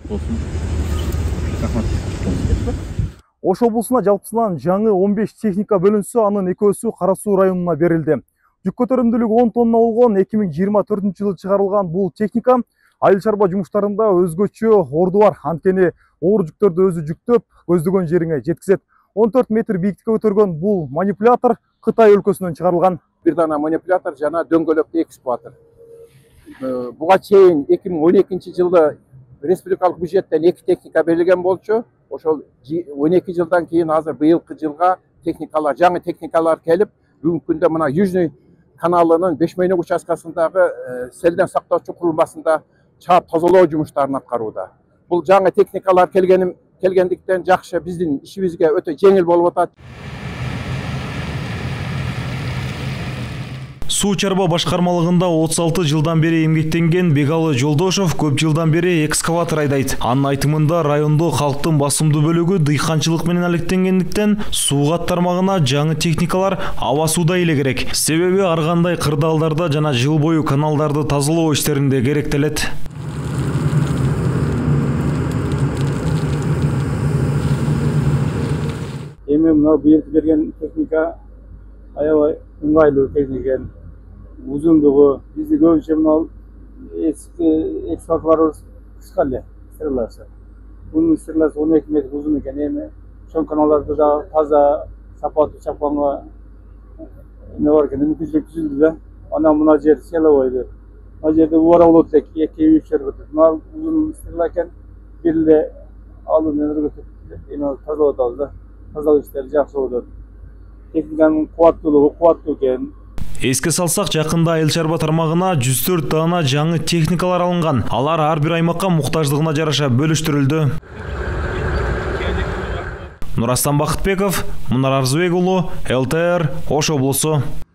болсын. Рахмат. Ош облысына жалпысынан жаңы 15 техника бөлінсе, анын экөөсү Кара Суу районуна берилди. Жүк көтөрүмдүүлүгү 10 тонна болгон 2024 жылы чыгарылган бул техника айыл чарба жумуштарында өзгөчө орду бар. Анткени оор жүктөрдү өзү жүктөп, көздөгөн жериңе жеткизет. 14 метр бийиктикке көтөргөн бул манипулятор Кытай өлкөсүнөн чыгарылган. Bir dana manipülatör жана дөңгөлөктүү экскаватор. Буга чейин 2012 жылда республикалык бюджеттен 2 техника берилген болчу. Ошол 12 жылдан кийин азыр быйылкы жылга техникалар, жаңы техникалар келип, бүгүнкү күндө мына Южный каналынын 5 мөйнөк участкасындагы селден сактоочу курулмасында чаап тазалоо жумуштарын аткарууда. Бул жаңы техникалар келгендиктен жакшы, биздин ишибизге өтө жеңил болуп атат. Суу чарба башкармалыгында 36 жылдан бери эмгектенген Бегалы Жолдошов көп жылдан бери экскаватор айдайт. Анын айтымында райондо калктын басымдуу бөлүгү дыйканчылык менен алектенгендиктен суугат тармагына жаңы техникалар аба сууда эле керек. Себеби ар кандай кырдаалдарда жана жыл бою каналдарды тазалоо иштеринде керектелет. Эми мына быйылкы берген техника аябай ыңгайлуу техника. Uzunluğu bizi görünce bunun ekskavatorlarımız kısa ile sırlarsa. Bunun sırlarsa 12 metre uzun iken emi son kanallarda da taza sapatı çapanla ne varken mümkünlük de ana buna cer selavaydı. Acerde bu ara olup tek 2-3 yer götürdü. Bunlar uzun sırlarken bir de alın neler götürdü. Emi taza oldu. Taza işleri jaksı oldu. Teknikanın kuvvatlılığın Эске салсак, жакында айыл чарба тармагына 104 дана жаңы техникалар алынган. Алар ар бир аймакка муктаждыгына жараша бөлүштүрүлдү. Нурастан Бакытбеков, Мунар Арзыбек уулу, ЛТР, Ош облусу.